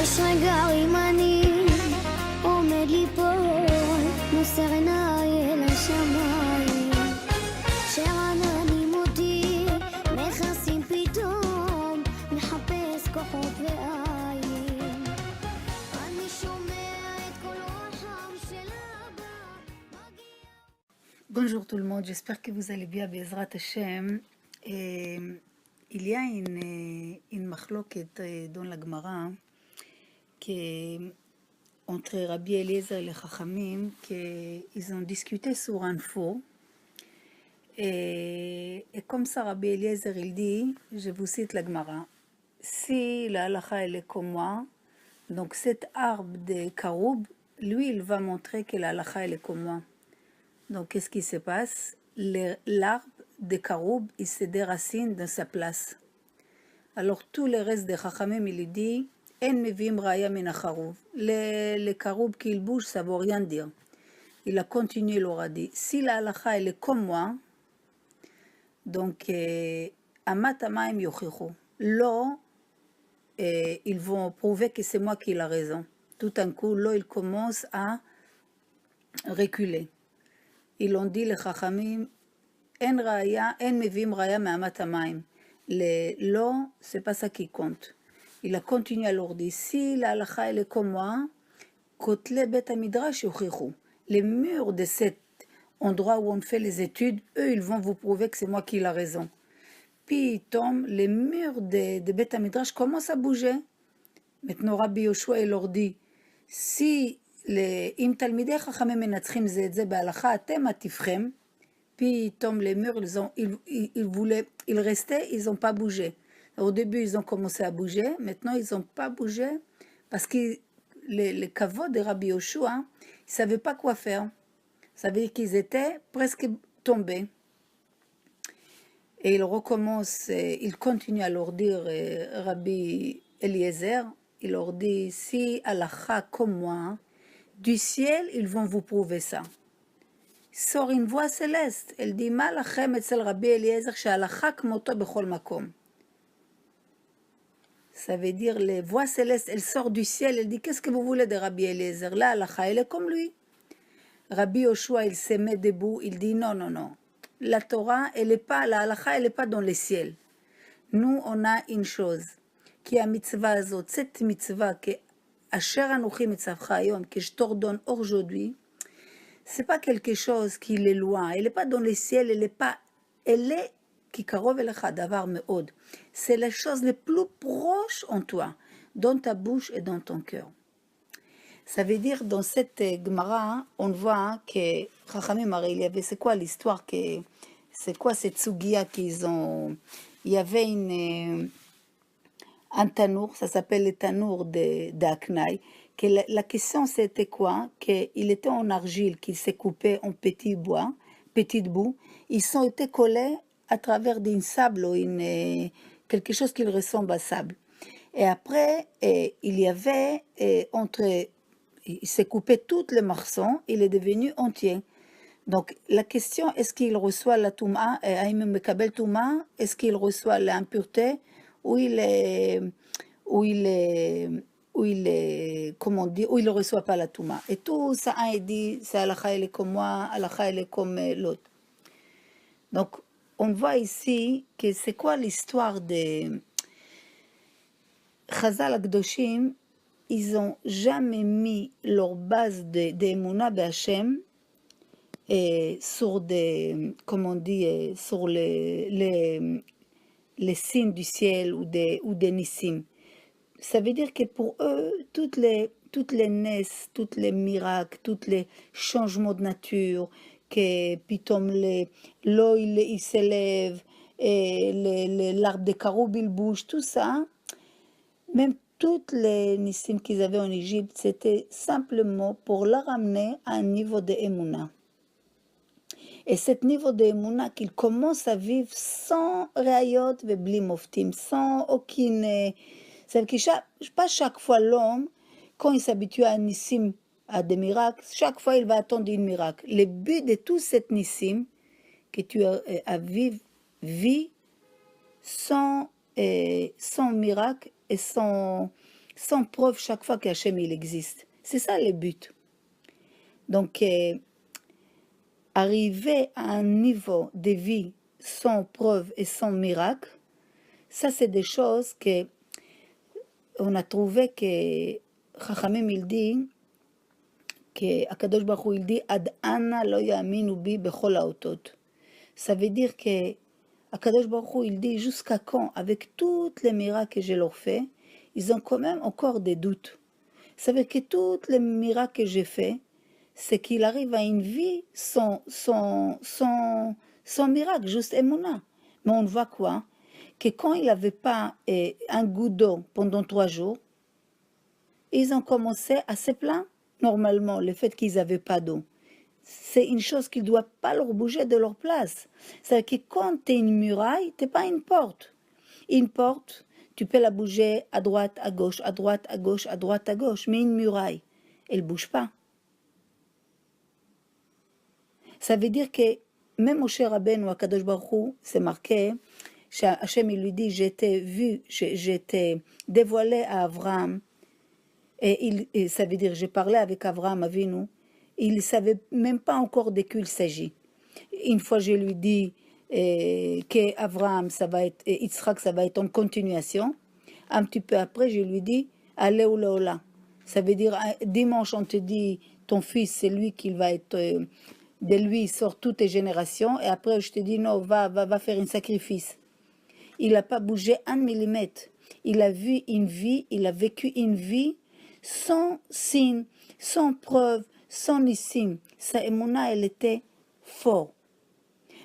יש רגע רימני עומד ליפול, מוסר עיניי אל השמיים, שעננים אותי מכסים פתאום, מחפש כוחות ועין, אני שומע את קולו החם של אבא מגיע. Bonjour tout le monde, j'espère que vous allez bien, Bezrat Hashem. Il y a une machloket dans la Gemara entre Rabbi Eliezer et les Chachamim, qu'ils ont discuté sur un faux. Et comme ça, Rabbi Eliezer, il dit, je vous cite la Gemara, si la halakha elle est comme moi, donc cet arbre de Karoub, lui, il va montrer que la halakha elle est comme moi. Donc, qu'est-ce qui se passe? L'arbre de Karoub, il se déracine dans sa place. Alors, tout le reste des Chachamim, il dit, En mevim raya min hacharouv. Le Karoub qu'il bouge, ça ne veut rien dire. Il a continué, il aura dit, si la halakha, elle est comme moi, donc, amat amaim yochichu. L'eau, ils vont prouver que c'est moi qui ai raison. Tout d'un coup, l'eau, il commence à reculer. Ils ont dit les Chachamim, en mevim raya me'amat hamayim. L'eau, c'est pas ça qui compte. Il a continué à leur dire, si la halakha elle est comme moi, kotle bet hamidrash yochichu. Les murs de cet endroit où on fait les études, eux, ils vont vous prouver que c'est moi qui ai raison. Puis, ils tombent, les murs de bet hamidrash commencent à bouger. Maintenant, Rabbi Yoshua, il leur dit, si אם תלמידי חכמים מנצחים זה את זה בהלכה, אתם עטיפכם, פתאום les murs, ils restaient, ils n'ont pas bougé. Au début, ils ont commencé à bouger, maintenant, ils n'ont pas bougé, parce que le kavod de Rabbi Yoshua, ils ne savaient pas quoi faire. Ça veut dire qu'ils étaient presque tombés. Et ils recommencent, ils continuent à leur dire, Rabbi Eliezer, il leur dit, si halakha comme moi, du ciel, ils vont vous prouver ça. Sort une voix céleste. Elle dit, Ma lachem etzel Rabbi Eliezer, she'halakha kmoto bechol makom. Ça veut dire, les voix célestes, elle sort du ciel, elle dit, qu'est-ce que vous voulez de Rabbi Eliezer? La halakha, elle est comme lui. Rabbi Yoshua, il se met debout, il dit, non, non, non. La Torah, elle est pas, la halakha, elle n'est pas dans le ciel. Nous, on a une chose, qui est la mitzvah azot, cette mitzvah, que Asher Anochi mitzavcha hayom, que je t'ordonne aujourd'hui, c'est pas quelque chose qui est loin, elle n'est pas dans le ciel, elle est qui karov elecha davar meod. C'est la chose la plus proche en toi, dans ta bouche et dans ton cœur. Ça veut dire, dans cette Gemara, on voit que Chachamim, il y avait, c'est quoi l'histoire, c'est quoi cette sugia qu'ils ont, il y avait un tanour, ça s'appelle le tanour d'Aknaï, que la question c'était quoi? Qu'il était en argile, qu'il s'est coupé en petits bouts, ils ont été collés à travers d'un sable ou quelque chose qui ressemble à sable. Et après, il y avait il s'est coupé tous les morceaux, il est devenu entier. Donc la question, est-ce qu'il reçoit la touma, est-ce qu'il reçoit l'impureté, où il reçoit pas la touma. Et tout ça a dit, c'est halakha elle est comme moi, halakha elle est comme l'autre. Donc, on voit ici que c'est quoi l'histoire de Chazal Akdoshim, ils ont jamais mis leur base d'Emunah B'Hashem sur des, comment on dit, sur les signes du ciel ou des nissim. Ça veut dire que pour eux, toutes les nes, tous les miracles, tous les changements de nature, que pitom l'eau il s'élève, et l'arbre de Karoub il bouge, tout ça, même toutes les nissim qu'ils avaient en Égypte, c'était simplement pour la ramener à un niveau de Emouna. Et cet niveau de Emouna qu'ils commencent à vivre sans rayot et bli moftim, sans aucune... C'est-à-dire que pas chaque fois l'homme, quand il s'habitue à un nissim, à des miracles, chaque fois il va attendre un miracle. Le but de tout cette nissim, que tu as vie sans miracle et sans preuve chaque fois qu'Hachem il existe. C'est ça le but. Donc, arriver à un niveau de vie sans preuve et sans miracle, ça c'est des choses que on a trouvé que Chachamim il dit que Akadosh Baruch Hu il dit Ad ana lo yaminu bi bechol haotot. Ça veut dire que Akadosh Baruch Hu, il dit jusqu'à quand, avec toutes les miracles que je leur fais, ils ont quand même encore des doutes. Ça veut dire que tous les miracles que j'ai faits, c'est qu'il arrive à une vie sans miracle, juste Emouna. Mais on voit quoi? Que quand il n'avait pas un goût d'eau pendant 3 jours, ils ont commencé à se plaindre. Normalement, le fait qu'ils n'avaient pas d'eau, c'est une chose qui ne doit pas leur bouger de leur place. C'est-à-dire que quand tu es une muraille, tu n'es pas une porte. Une porte, tu peux la bouger à droite, à gauche, à droite, à gauche, à droite, à gauche. Mais une muraille, elle ne bouge pas. Ça veut dire que même Moshe Rabbeinu ou Akadosh Baruch Hu, c'est marqué, Hachem il lui dit, j'étais dévoilé à Abraham. Et ça veut dire, j'ai parlé avec Abraham Avinu. Il ne savait même pas encore de qui il s'agit. Une fois, je lui dis qu'Abraham, ça va être, et Yitzhak, ça va être en continuation. Un petit peu après, je lui dis, allez ou là. Ça veut dire, dimanche, on te dit, ton fils, c'est lui qui va être, de lui sort toutes tes générations. Et après, je te dis, non, va faire un sacrifice. Il n'a pas bougé 1 millimètre. Il a vu une vie, il a vécu une vie sans signe, sans preuve, sans nissim. Sa émouna, elle était forte.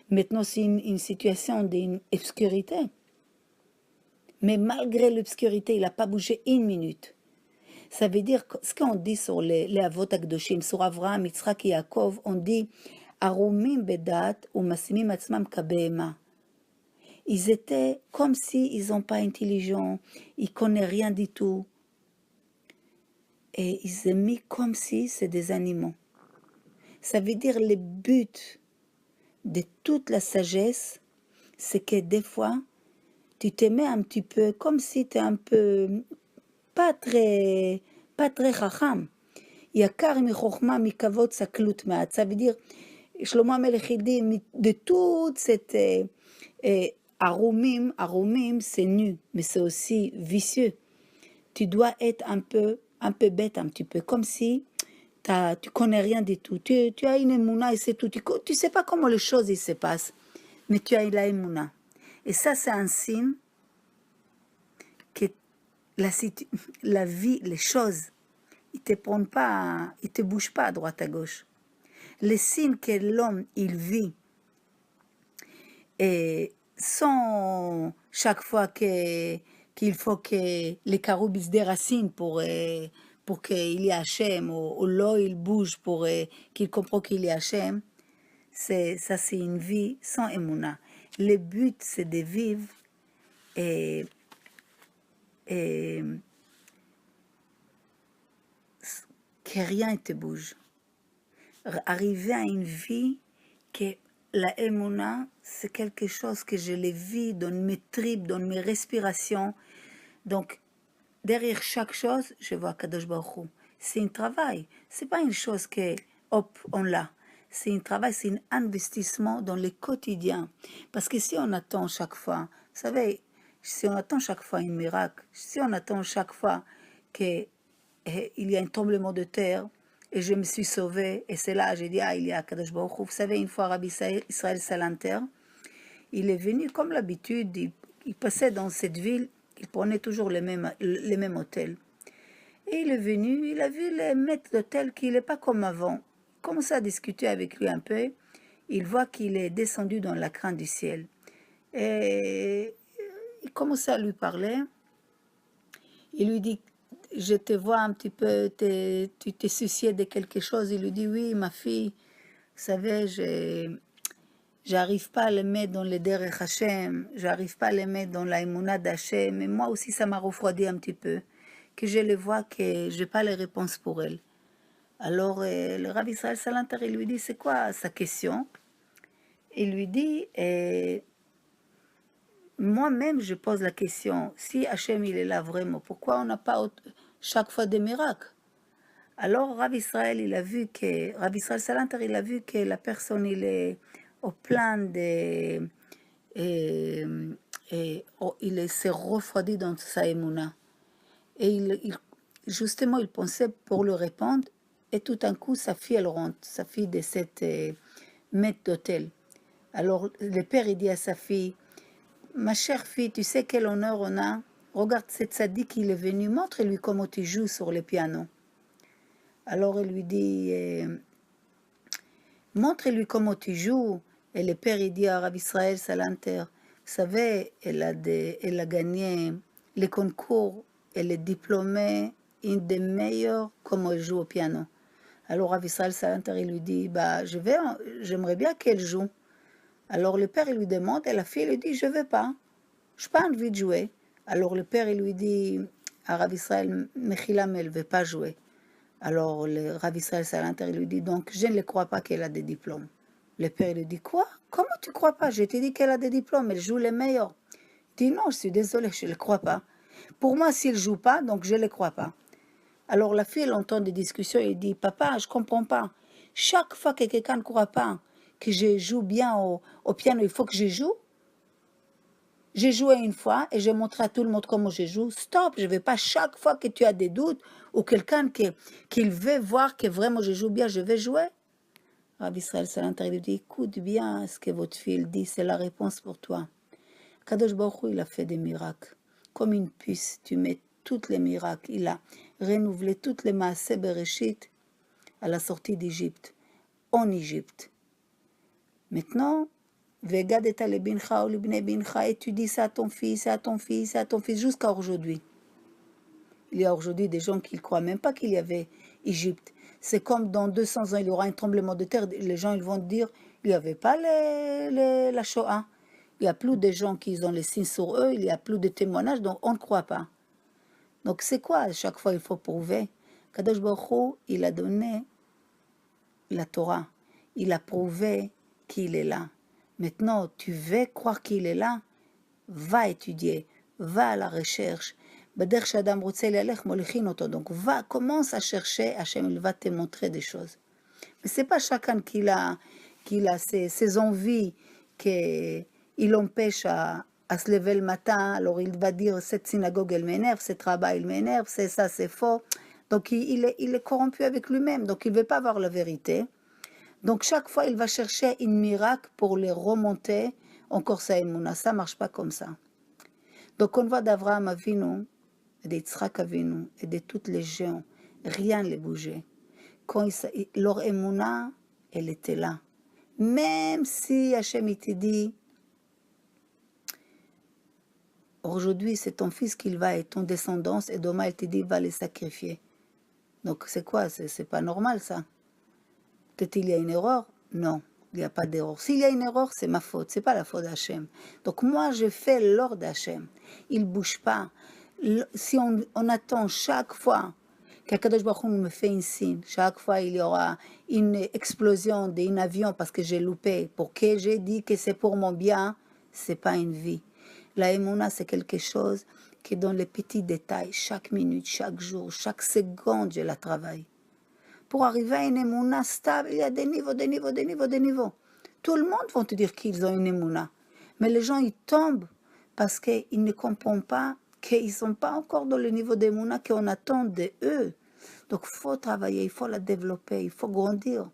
Maintenant, c'est une situation d'obscurité. Mais malgré l'obscurité, il n'a pas bougé 1 minute. Ça veut dire, ce qu'on dit sur les Avot Akdoshim, sur Avraham, Yitzhak et Yaakov, on dit Arumim bedat ou masimim atzmam kabehema. Ils étaient comme s'ils n'ont pas intelligents, ils ne connaissent rien du tout. Et ils sont mis comme si c'est des animaux. Ça veut dire le but de toute la sagesse, c'est que des fois, tu te mets un petit peu comme si tu es un peu pas très chacham. Yakar mi chokhma mi kavod saklut ma'at. Ça veut dire, Shlomo HaMelech dit, de toute cette aromim, c'est nu, mais c'est aussi vicieux. Tu dois être un peu bête, un petit peu, comme si tu connais rien du tout. Tu as une émouna et c'est tout. Tu sais pas comment les choses se passent, mais tu as la émouna. Et ça, c'est un signe que la vie, les choses, ils te bougent pas à droite à gauche. Les signes que l'homme, il vit, et sans chaque fois qu'il faut que les caroubes se déracinent pour qu'il y ait Hachem, ou l'eau il bouge pour qu'il comprenne qu'il y a Hachem, ça c'est une vie sans émouna. Le but c'est de vivre et que rien ne te bouge. Arriver à une vie que la émouna, c'est quelque chose que je le vis dans mes tripes, dans mes respirations. Donc, derrière chaque chose, je vois Kadosh Baruch Hu. C'est un travail. C'est pas une chose que, hop, on l'a. C'est un travail, c'est un investissement dans le quotidien. Parce que si on attend chaque fois, vous savez, si on attend chaque fois un miracle, si on attend chaque fois qu'il y a un tremblement de terre, et je me suis sauvée, et c'est là, j'ai dit, il y a Kadosh Baruch Hu. Vous savez, une fois, Rabbi Israël Salanter, il est venu comme l'habitude, il passait dans cette ville, il prenait toujours les mêmes hôtels. Et il est venu, il a vu les maîtres d'hôtel qu'il n'est pas comme avant. Il commence à discuter avec lui un peu, il voit qu'il est descendu dans la crainte du ciel. Et il commence à lui parler. Il lui dit, je te vois un petit peu, tu t'es soucié de quelque chose. Il lui dit, oui, ma fille, vous savez, j'arrive pas à le mettre dans le derech Hashem, j'arrive pas à le mettre dans la émouna d'Hashem, mais moi aussi ça m'a refroidi un petit peu, que je le vois que j'ai pas les réponses pour elle. Alors le Rav Israël Salanter, il lui dit, c'est quoi sa question? Il lui dit, moi-même je pose la question, si Hachem il est là vraiment, pourquoi on n'a pas chaque fois des miracles? Alors Rav Israël, Rav Israël Salanter, il a vu que la personne, il est au plan de... il s'est refroidi dans sa émouna. Et justement, il pensait pour le répondre, et tout d'un coup, sa fille, elle rentre, sa fille de cette maître d'hôtel. Alors, le père, il dit à sa fille, ma chère fille, tu sais quel honneur on a? Regarde, cette sadique, il est venu, montre-lui comment tu joues sur le piano. Alors, il lui dit, montre-lui comment tu joues. Et le père, il dit à Rav Israël Salanter, vous savez, elle a gagné les concours, elle est diplômée, une des meilleures, comment elle joue au piano. Alors Rav Israël Salanter, il lui dit, bah, j'aimerais bien qu'elle joue. Alors le père, il lui demande, et la fille lui dit, je ne veux pas, je n'ai pas envie de jouer. Alors le père, il lui dit, à Rav Israël, Mechilam, elle ne veut pas jouer. Alors le Rav Israël Salanter, il lui dit, donc je ne crois pas qu'elle a des diplômes. Le père, il lui dit, quoi? Comment tu ne crois pas? Je t'ai dit qu'elle a des diplômes, elle joue les meilleurs. Il dit, non, je suis désolée, je ne le crois pas. Pour moi, s'il ne joue pas, donc je ne le crois pas. Alors la fille, elle entend des discussions et dit, papa, je ne comprends pas. Chaque fois que quelqu'un ne croit pas que je joue bien au piano, il faut que je joue. J'ai joué une fois et j'ai montré à tout le monde comment je joue. Stop, je ne vais pas chaque fois que tu as des doutes ou quelqu'un qui veut voir que vraiment je joue bien, je vais jouer. Rabbi Israël Salanter lui dit, écoute bien ce que votre fille dit, c'est la réponse pour toi. Kadosh Baruch Hu, il a fait des miracles. Comme une puce, tu mets tous les miracles. Il a renouvelé toutes les Maaseh Bereshit à la sortie d'Égypte, en Égypte. Maintenant, Vegadeta le bincha ou le bnei bincha, et tu dis ça à ton fils, ça à ton fils, ça à ton fils, jusqu'à aujourd'hui. Il y a aujourd'hui des gens qui ne croient même pas qu'il y avait Égypte. C'est comme dans 200 ans, il y aura un tremblement de terre. Les gens ils vont dire, il n'y avait pas la Shoah. Il n'y a plus de gens qui ont les signes sur eux, il n'y a plus de témoignages, donc on ne croit pas. Donc c'est quoi? À chaque fois, il faut prouver. Kadosh Baruch Hu, il a donné la Torah. Il a prouvé qu'il est là. Maintenant, tu veux croire qu'il est là? Va étudier, va à la recherche. Donc va, commence à chercher, Hachem, il va te montrer des choses. Mais ce n'est pas chacun qui a ses envies qui l'empêchent à se lever le matin. Alors il va dire, cette synagogue, elle m'énerve, ce travail, il m'énerve, c'est ça, c'est faux. Donc il est corrompu avec lui-même, donc il ne veut pas voir la vérité. Donc chaque fois, il va chercher un miracle pour les remonter encore sa émouna. Ça ne marche pas comme ça. Donc on voit d'Avraham Avinu, d'Yitzhak Avinu et de toutes les gens, rien ne les bougeait. Quand leur émouna, elle était là. Même si Hachem te dit, aujourd'hui c'est ton fils qu'il va et ton descendance, et demain il te dit, va les sacrifier. Donc c'est quoi? C'est pas normal ça. Peut-être il y a une erreur? Non, il n'y a pas d'erreur. S'il y a une erreur, c'est ma faute, c'est pas la faute d'Hachem. Donc moi, je fais l'ordre d'Hachem. Il ne bouge pas. Si on attend chaque fois qu'Akadosh Baruch Hu me fait un signe, chaque fois il y aura une explosion d'un avion parce que j'ai loupé, pour que j'ai dit que c'est pour mon bien, c'est pas une vie. La émouna, c'est quelque chose qui est dans les petits détails, chaque minute, chaque jour, chaque seconde, je la travaille. Pour arriver à une émouna stable, il y a des niveaux, des niveaux, des niveaux, des niveaux. Tout le monde va te dire qu'ils ont une émouna. Mais les gens, ils tombent parce qu'ils ne comprennent pas qu'ils ne sont pas encore dans le niveau d'émouna qu'on attend d'eux. Donc, il faut travailler, il faut la développer, il faut grandir.